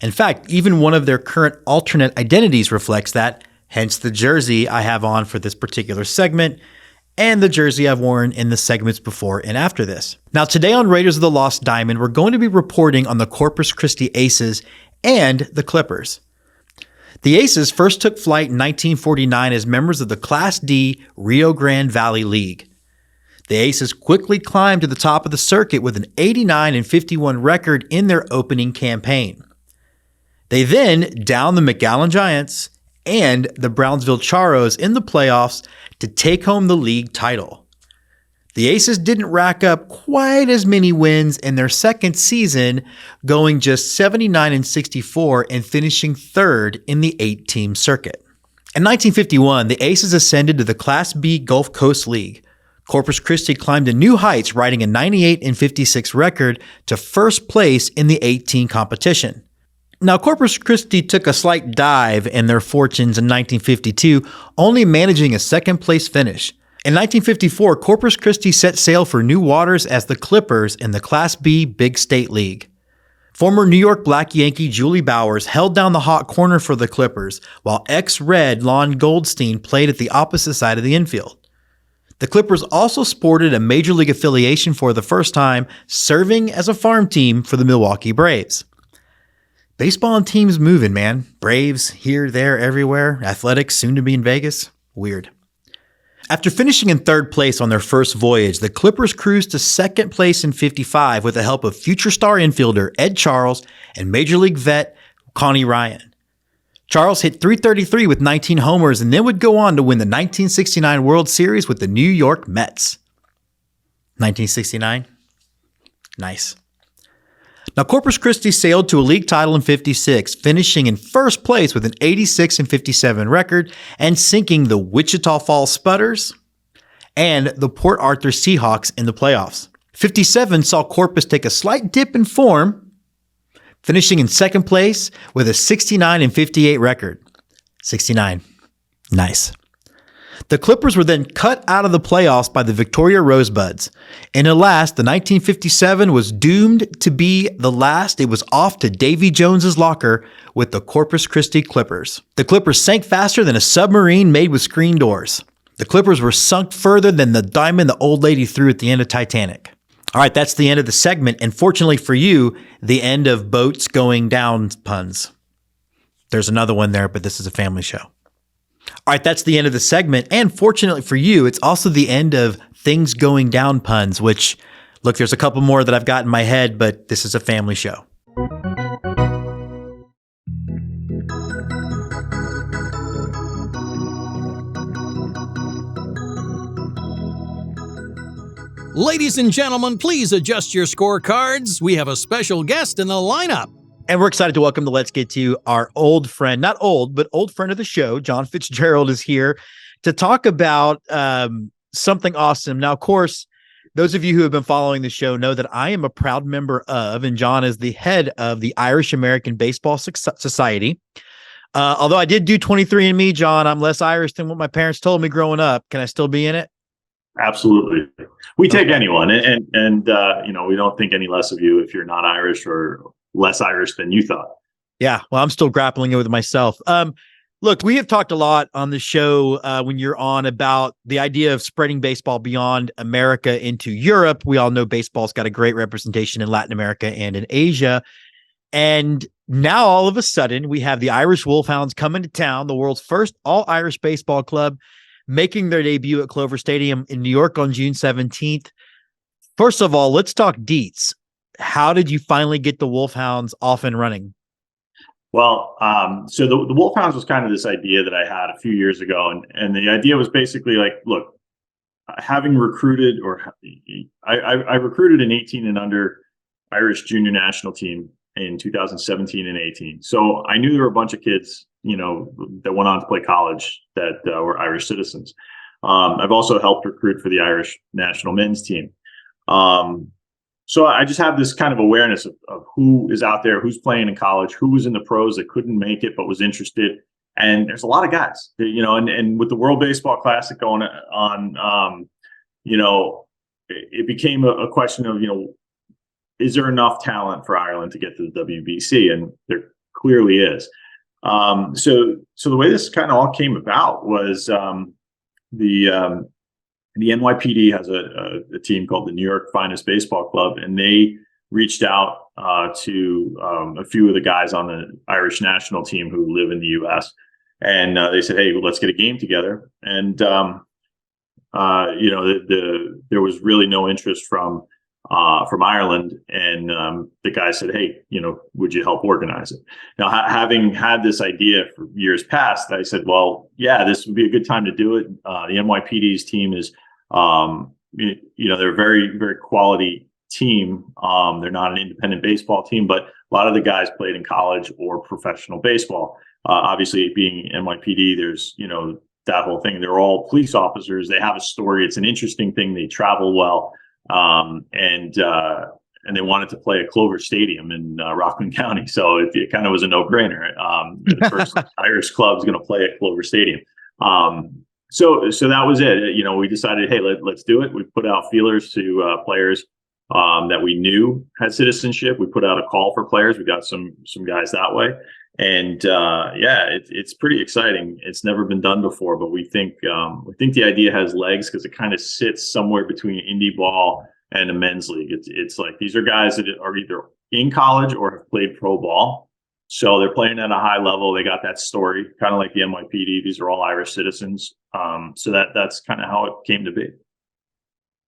In fact, even one of their current alternate identities reflects that, hence the jersey I have on for this particular segment, and the jersey I've worn in the segments before and after this. Now, today on Raiders of the Lost Diamond, we're going to be reporting on the Corpus Christi Aces and the Clippers. The Aces first took flight in 1949 as members of the Class D Rio Grande Valley League. The Aces quickly climbed to the top of the circuit with an 89-51 record in their opening campaign. They then downed the McAllen Giants and the Brownsville Charros in the playoffs to take home the league title. The Aces didn't rack up quite as many wins in their second season, going just 79-64 and finishing third in the 8-team circuit. In 1951, the Aces ascended to the Class B Gulf Coast League. Corpus Christi climbed to new heights, riding a 98-56 record to first place in the 8-team competition. Now, Corpus Christi took a slight dive in their fortunes in 1952, only managing a second-place finish. In 1954, Corpus Christi set sail for new waters as the Clippers in the Class B Big State League. Former New York Black Yankee Julie Bowers held down the hot corner for the Clippers, while ex-Red Lon Goldstein played at the opposite side of the infield. The Clippers also sported a Major League affiliation for the first time, serving as a farm team for the Milwaukee Braves. Baseball and teams moving, man. Braves here, there, everywhere. Athletics soon to be in Vegas. Weird. After finishing in third place on their first voyage, the Clippers cruised to second place in 55 with the help of future star infielder Ed Charles and Major League vet Connie Ryan. Charles hit .333 with 19 homers and then would go on to win the 1969 World Series with the New York Mets. 1969? Nice. Now, Corpus Christi sailed to a league title in 56, finishing in first place with an 86-57 record and sinking the Wichita Falls Spudders and the Port Arthur Seahawks in the playoffs. 57 saw Corpus take a slight dip in form, finishing in second place with a 69-58 record. 69. Nice. The Clippers were then cut out of the playoffs by the Victoria Rosebuds. And alas, the 1957 was doomed to be the last. It was off to Davy Jones's locker with the Corpus Christi Clippers. The Clippers sank faster than a submarine made with screen doors. The Clippers were sunk further than the diamond the old lady threw at the end of Titanic. All right, that's the end of the segment. And fortunately for you, the end of boats going down puns. There's another one there, but this is a family show. All right, that's the end of the segment. And fortunately for you, it's also the end of things going down puns, which, look, there's a couple more that I've got in my head, but this is a family show. Ladies and gentlemen, please adjust your scorecards. We have a special guest in the lineup. And we're excited to welcome to Let's Get To our old friend, not old, but old friend of the show. John Fitzgerald is here to talk about something awesome. Now, of course, those of you who have been following the show know that I am a proud member of, and John is the head of the Irish American Baseball Society. Although I did do 23andMe, John, I'm less Irish than what my parents told me growing up. Can I still be in it? Absolutely. We take anyone, and you know, we don't think any less of you if you're not Irish or less Irish than you thought. Yeah, well, I'm still grappling it with myself. Look, we have talked a lot on the show when you're on about the idea of spreading baseball beyond America into Europe. We all know baseball's got a great representation in Latin America and in Asia. And now all of a sudden we have the Irish Wolfhounds coming to town, the world's first all-Irish baseball club, making their debut at Clover Stadium in New York on June 17th. First of all, let's talk deets. How did you finally get the Wolfhounds off and running? Well, so the Wolfhounds was kind of this idea that I had a few years ago. And the idea was basically like, look, having recruited, or I recruited an 18 and under Irish junior national team in 2017 and 18. So I knew there were a bunch of kids, you know, that went on to play college that were Irish citizens. I've also helped recruit for the Irish national men's team. So I just have this kind of awareness of who is out there, who's playing in college, who was in the pros that couldn't make it but was interested. And there's a lot of guys, you know, and with the World Baseball Classic going on, you know, it became a question of, you know, is there enough talent for Ireland to get to the WBC? And there clearly is. So the way this kind of all came about was the NYPD has a team called the New York Finest Baseball Club, and they reached out to a few of the guys on the Irish national team who live in the U.S. And they said, "Hey, well, let's get a game together." And you know, there was really no interest from Ireland, and the guy said, "Hey, you know, would you help organize it?" Now, having had this idea for years past, I said, "Well, yeah, this would be a good time to do it." The NYPD's team is, you know, they're a very, very quality team. They're not an independent baseball team, but a lot of the guys played in college or professional baseball. Obviously, being NYPD, there's, you know, that whole thing. They're all police officers. They have a story. It's an interesting thing. They travel well. And they wanted to play at Clover Stadium in Rockland County. So it kind of was a no-brainer. The first Irish club is going to play at Clover Stadium. So that was it. You know, we decided, hey, let's do it. We put out feelers to players that we knew had citizenship. We put out a call for players. We got some guys that way. And yeah, it's pretty exciting. It's never been done before, but we think the idea has legs because it kind of sits somewhere between indie ball and a men's league. It's like these are guys that are either in college or have played pro ball, so they're playing at a high level. They got that story, kind of like the NYPD. These are all Irish citizens, so that's kind of how it came to be.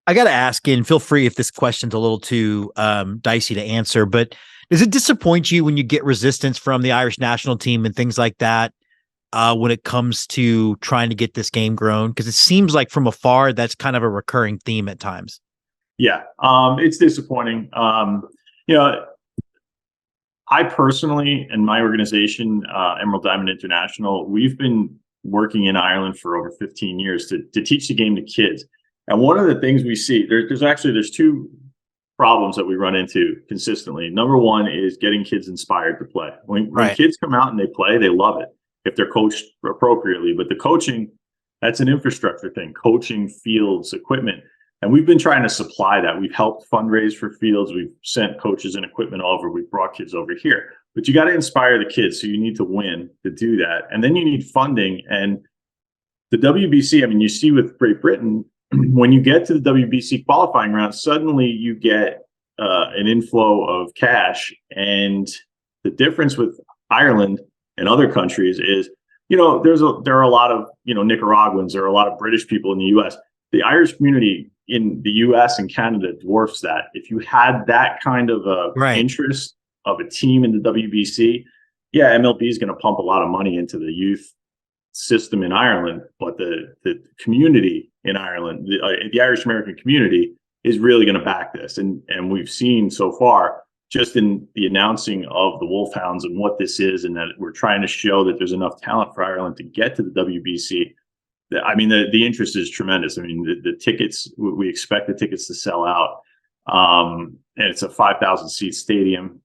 I got to ask, and feel free if this question's a little too dicey to answer, but does it disappoint you when you get resistance from the Irish national team and things like that when it comes to trying to get this game grown? Because it seems like from afar, that's kind of a recurring theme at times. Yeah, it's disappointing. You know, I personally and my organization, Emerald Diamond International, we've been working in Ireland for over 15 years to teach the game to kids. And one of the things we see, there's two problems that we run into consistently. Number one is getting kids inspired to play. When kids come out and they play, they love it if they're coached appropriately. But the coaching, that's an infrastructure thing, coaching, fields, equipment. And we've been trying to supply that. We've helped fundraise for fields. We've sent coaches and equipment over. We've brought kids over here. But you got to inspire the kids. So you need to win to do that. And then you need funding. And the WBC, I mean, you see with Great Britain, when you get to the WBC qualifying round, suddenly you get an inflow of cash. And the difference with Ireland and other countries is, there are a lot of, Nicaraguans, there are a lot of British people in the US. The Irish community in the US and Canada dwarfs that. If you had that kind of interest of a team in the WBC, yeah, MLB is going to pump a lot of money into the youth system in Ireland, but the community in Ireland, the Irish American community, is really going to back this. And we've seen so far, just in the announcing of the Wolfhounds and what this is, and that we're trying to show that there's enough talent for Ireland to get to the WBC. I mean, the interest is tremendous. I mean, the tickets, we expect the tickets to sell out, and it's a 5,000 seat stadium.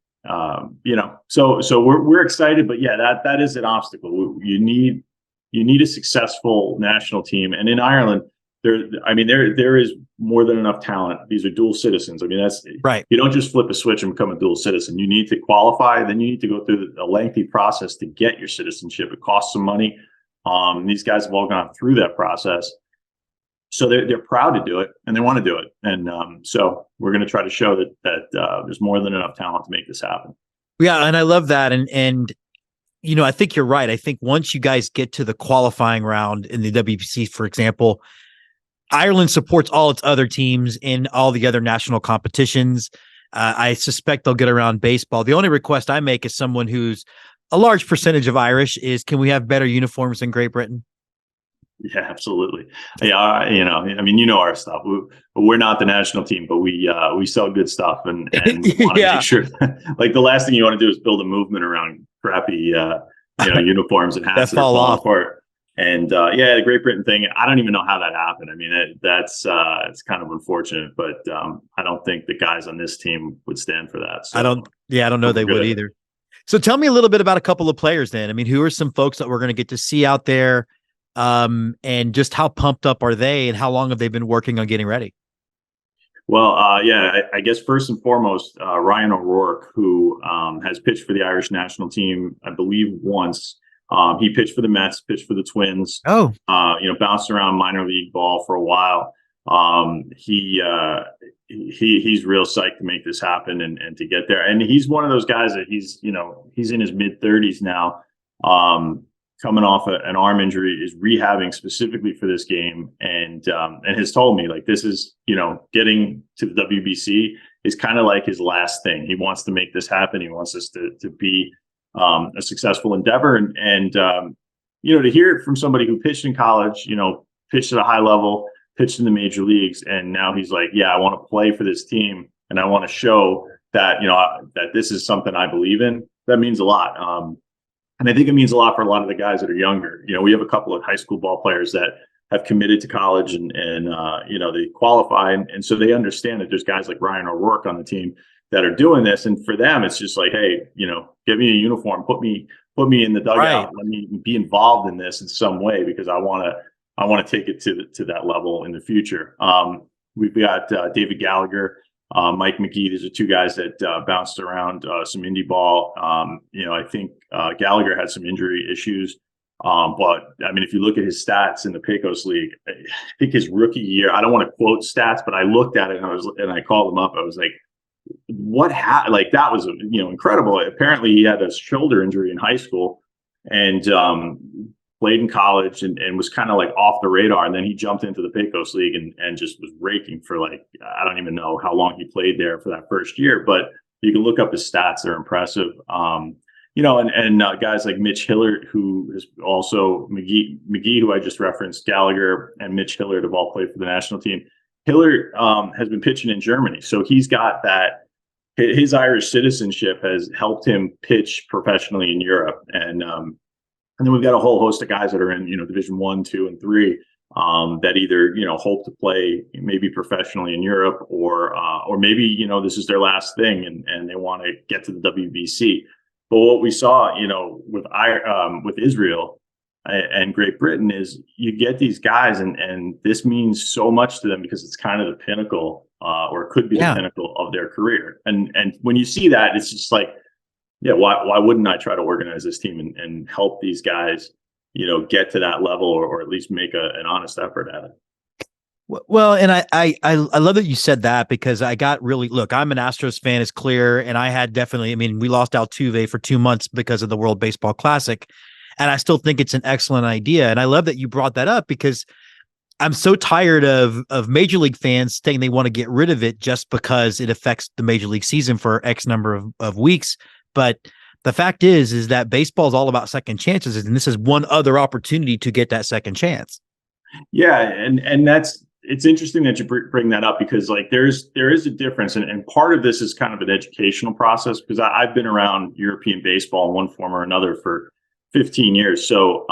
So we're excited, but yeah, that is an obstacle. You need a successful national team, and in Ireland, there is more than enough talent. These are dual citizens. I mean, that's right. You don't just flip a switch and become a dual citizen. You need to qualify, then you need to go through a lengthy process to get your citizenship. It costs some money. These guys have all gone through that process, so they're proud to do it and they want to do it. And so we're going to try to show that there's more than enough talent to make this happen. Yeah, and I love that. And I think you're right. I think once you guys get to the qualifying round in the WBC, for example, Ireland supports all its other teams in all the other national competitions. I suspect they'll get around baseball. The only request I make as someone who's a large percentage of Irish is, can we have better uniforms in Great Britain? Yeah, absolutely. Yeah, our stuff. We're not the national team, but we sell good stuff and want to make sure. Like, the last thing you want to do is build a movement around crappy uniforms and hats that fall apart. And the Great Britain thing, I don't even know how that happened. I mean, it's kind of unfortunate, but I don't think the guys on this team would stand for that. So I don't know they would either. So tell me a little bit about a couple of players then. I mean, who are some folks that we're going to get to see out there, and just how pumped up are they, and how long have they been working on getting ready? Well, I guess first and foremost, Ryan O'Rourke, who has pitched for the Irish national team, I believe once. He pitched for the Mets, pitched for the Twins. Bounced around minor league ball for a while. He's real psyched to make this happen and to get there. And he's one of those guys that he's in his mid-30s now, coming off an arm injury, is rehabbing specifically for this game, and has told me, like, this is, getting to the WBC is kind of like his last thing. He wants to make this happen. He wants this to be a successful endeavor, and to hear it from somebody who pitched in college, pitched at a high level, pitched in the major leagues, and now he's like, yeah, I want to play for this team, and I want to show that that this is something I believe in. That means a lot, and I think it means a lot for a lot of the guys that are younger. We have a couple of high school ball players that have committed to college, and they qualify, and so they understand that there's guys like Ryan O'Rourke on the team that are doing this, and for them it's just like, hey, give me a uniform, put me in the dugout, let me be involved in this in some way, because I want to take it to that level in the future. We've got David Gallagher, Mike McGee. These are two guys that bounced around some indie ball. I think Gallagher had some injury issues, but I mean, if you look at his stats in the Pecos League, I think his rookie year, I don't want to quote stats, but I looked at it and I called him up. I was like, that was incredible. Apparently he had a shoulder injury in high school and played in college and was kind of like off the radar, and then he jumped into the Pecos League and just was raking for, like, I don't even know how long he played there for that first year, but you can look up his stats. They're impressive. And guys like Mitch Hillard, who is also McGee, who I just referenced, Gallagher and Mitch Hillard have all played for the national team. Hillard has been pitching in Germany, so he's got that. His Irish citizenship has helped him pitch professionally in Europe, and then we've got a whole host of guys that are in Division 1, 2, and 3 that either, hope to play maybe professionally in Europe or maybe, this is their last thing and they want to get to the WBC. But what we saw, with Israel and Great Britain is you get these guys and this means so much to them because it's kind of the pinnacle or it could be the pinnacle of their career. And when you see that, it's just like, why wouldn't I try to organize this team and help these guys, get to that level or at least make an honest effort at it. Well, and I love that you said that because I got really, look, I'm an Astros fan, it's clear. And I had definitely, we lost Altuve for 2 months because of the World Baseball Classic. And I still think it's an excellent idea. And I love that you brought that up because I'm so tired of Major League fans saying they want to get rid of it just because it affects the Major League season for X number of weeks. But the fact is that baseball is all about second chances. And this is one other opportunity to get that second chance. Yeah. And it's interesting that you bring that up because there is a difference. And part of this is kind of an educational process because I've been around European baseball in one form or another for 15 years. So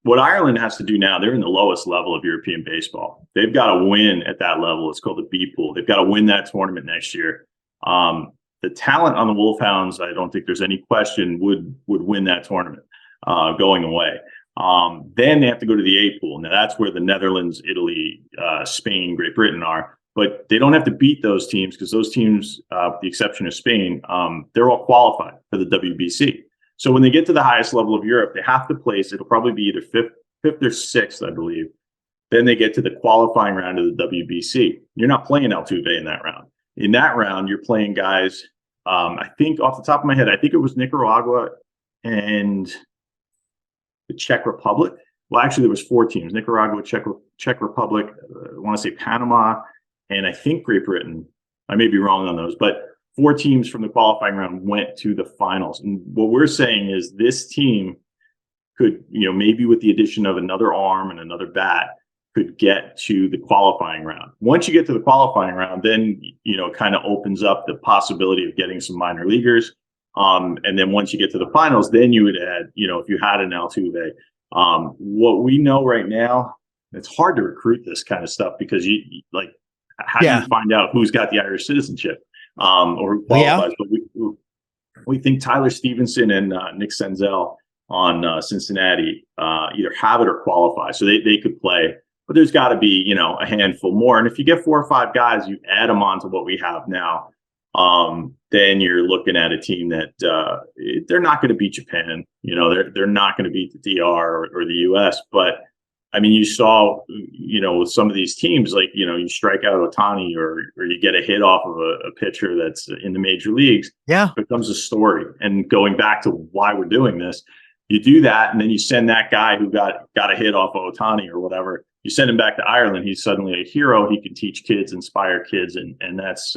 what Ireland has to do now, they're in the lowest level of European baseball. They've got to win at that level. It's called the B pool. They've got to win that tournament next year. The talent on the Wolfhounds, I don't think there's any question, would win that tournament going away. Then they have to go to the A pool. Now that's where the Netherlands, Italy, Spain, Great Britain are. But they don't have to beat those teams because those teams, with the exception of Spain, they're all qualified for the WBC. So when they get to the highest level of Europe, they have to place, it'll probably be either fifth or sixth, I believe. Then they get to the qualifying round of the WBC. You're not playing Altuve in that round. In that round, you're playing guys, I think off the top of my head, I think it was Nicaragua and the Czech Republic. Well, actually, there was 4 teams: Nicaragua, Czech Republic, I want to say Panama, and I think Great Britain. I may be wrong on those, but 4 teams from the qualifying round went to the finals. And what we're saying is this team could, maybe with the addition of another arm and another bat, could get to the qualifying round. Once you get to the qualifying round, then, it kind of opens up the possibility of getting some minor leaguers. And then once you get to the finals, then you would add, if you had an Altuve. What we know right now, it's hard to recruit this kind of stuff because how do you find out who's got the Irish citizenship or who qualifies? But we think Tyler Stevenson and Nick Senzel on Cincinnati either have it or qualify, so they could play. But there's got to be, a handful more. And if you get 4 or 5 guys, you add them on to what we have now. Then you're looking at a team that they're not going to beat Japan. They're not going to beat the DR or the US. But you saw, with some of these teams, you strike out Ohtani or you get a hit off of a pitcher that's in the major leagues. Yeah, it becomes a story. And going back to why we're doing this, you do that, and then you send that guy who got a hit off of Ohtani or whatever. You send him back to Ireland. He's suddenly a hero. He can teach kids, inspire kids, and that's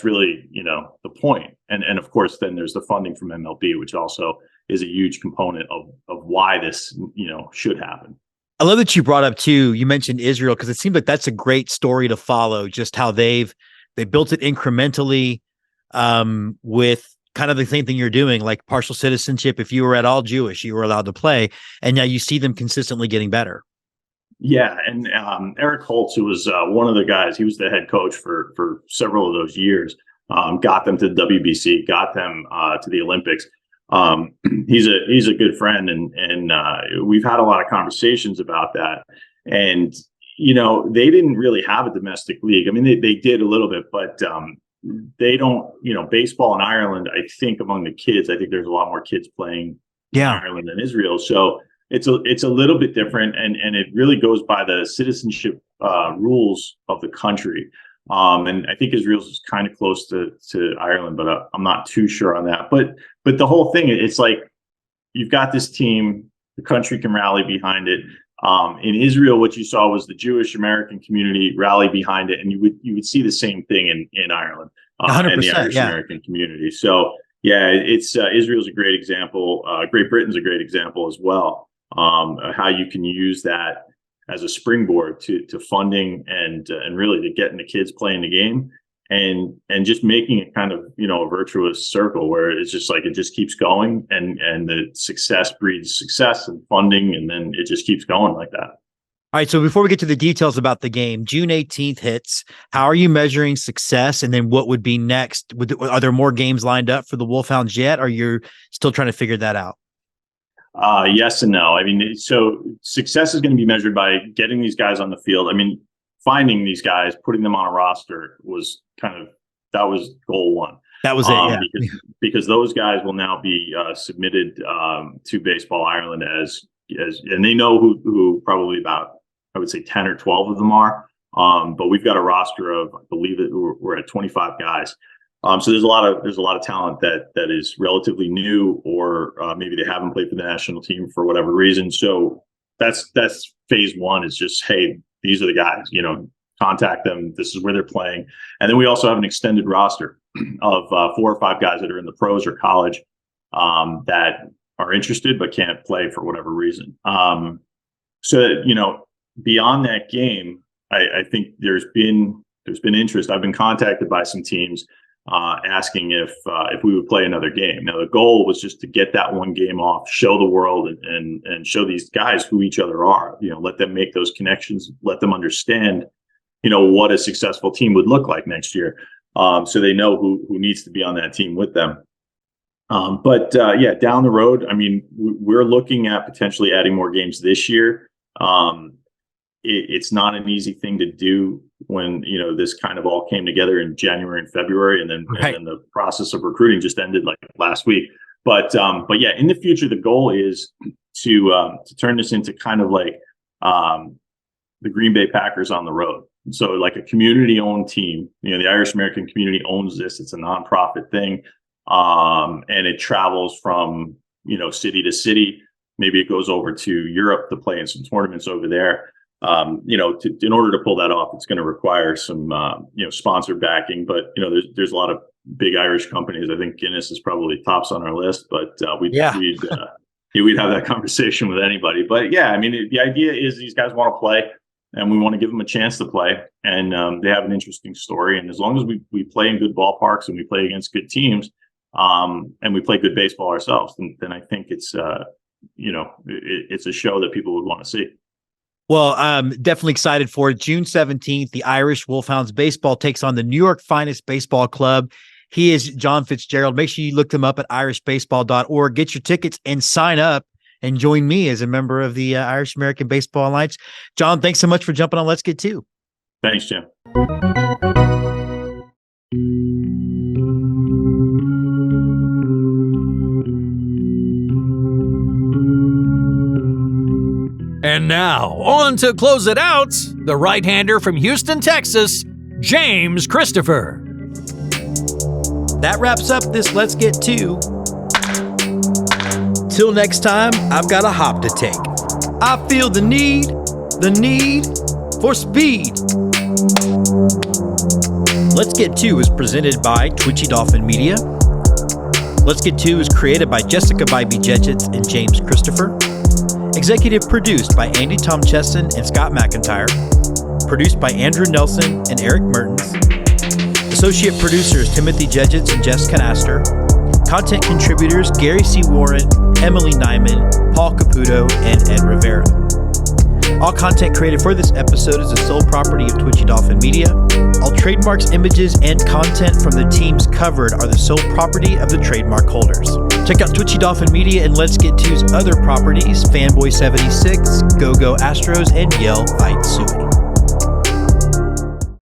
really, the point. And of course, then there's the funding from MiLB, which also is a huge component of why this, should happen. I love that you brought up too. You mentioned Israel because it seems like that's a great story to follow. Just how they built it incrementally with kind of the same thing you're doing, like partial citizenship. If you were at all Jewish, you were allowed to play, and now you see them consistently getting better. Yeah, and Eric Holtz, who was one of the guys, he was the head coach for several of those years, got them to the WBC, got them to the Olympics. He's a good friend, and we've had a lot of conversations about that. And they didn't really have a domestic league. They did a little bit, but they don't. Baseball in Ireland, I think among the kids, I think there's a lot more kids playing in Ireland than Israel. So it's a little bit different, and it really goes by the citizenship rules of the country. And I think Israel's is kind of close to Ireland, but I'm not too sure on that. But the whole thing, it's like you've got this team, the country can rally behind it. In Israel, what you saw was the Jewish American community rally behind it, and you would see the same thing in Ireland and the Irish American community. So yeah, it's Israel's a great example. Great Britain's a great example as well. How you can use that as a springboard to funding and really to getting the kids playing the game and just making it kind of, a virtuous circle where it's just like, it just keeps going and the success breeds success and funding. And then it just keeps going like that. All right, so before we get to the details about the game, June 18th hits. How are you measuring success, and then what would be next? Are there more games lined up for the Wolfhounds yet, or you're still trying to figure that out? Yes and no. I mean, so success is going to be measured by getting these guys on the field. I mean, finding these guys, putting them on a roster was that was goal one. That was it, because those guys will now be submitted to Baseball Ireland as and they know who probably about, I would say 10 or 12 of them are. But we've got a roster of, I believe that we're at 25 guys. So there's a lot of talent that is relatively new, or maybe they haven't played for the national team for whatever reason. So that's phase one, is just, hey, these are the guys, contact them. This is where they're playing. And then we also have an extended roster of 4 or 5 guys that are in the pros or college that are interested but can't play for whatever reason. So beyond that game, I think there's been interest. I've been contacted by some teams asking if we would play another game. Now, the goal was just to get that one game off, show the world and show these guys who each other are. Let them make those connections, let them understand, what a successful team would look like next year. So they know who needs to be on that team with them. But down the road, I mean, we're looking at potentially adding more games this year. It's not an easy thing to do when, this kind of all came together in January and February, and then the process of recruiting just ended like last week. But yeah, in the future, the goal is to turn this into kind of like the Green Bay Packers on the road. So like a community-owned team. The Irish American community owns this. It's a nonprofit thing, and it travels from city to city. Maybe it goes over to Europe to play in some tournaments over there. In order to pull that off, it's going to require some, sponsor backing. But there's a lot of big Irish companies. I think Guinness is probably tops on our list. But we'd have that conversation with anybody. But yeah, I mean, the idea is these guys want to play, and we want to give them a chance to play. And they have an interesting story. And as long as we play in good ballparks and we play against good teams, and we play good baseball ourselves, then I think it's it's a show that people would want to see. Well, I'm definitely excited for it. June 17th, the Irish Wolfhounds Baseball takes on the New York Finest Baseball Club. He is John Fitzgerald. Make sure you look them up at irishbaseball.org. Get your tickets and sign up and join me as a member of the Irish American Baseball Alliance. John, thanks so much for jumping on Let's Get To. Thanks, Jim. And now, on to close it out, the right-hander from Houston, Texas, James Christopher. That wraps up this Let's Get To. Till next time, I've got a hop to take. I feel the need for speed. Let's Get To is presented by Twitchy Dolphin Media. Let's Get To is created by Jessica Bybee Jedgetts and James Christopher. Executive produced by Andy Tomchesson and Scott McIntyre. Produced by Andrew Nelson and Eric Mertens. Associate producers Timothy Jedgetts and Jess Canaster. Content contributors Gary C. Warren, Emily Nyman, Paul Caputo, and Ed Rivera. All content created for this episode is the sole property of Twitchy Dolphin Media. All trademarks, images, and content from the teams covered are the sole property of the trademark holders. Check out Twitchy Dolphin Media and Let's Get To's other properties, Fanboy 76, Go Go Astros, and Yell Fight Suey.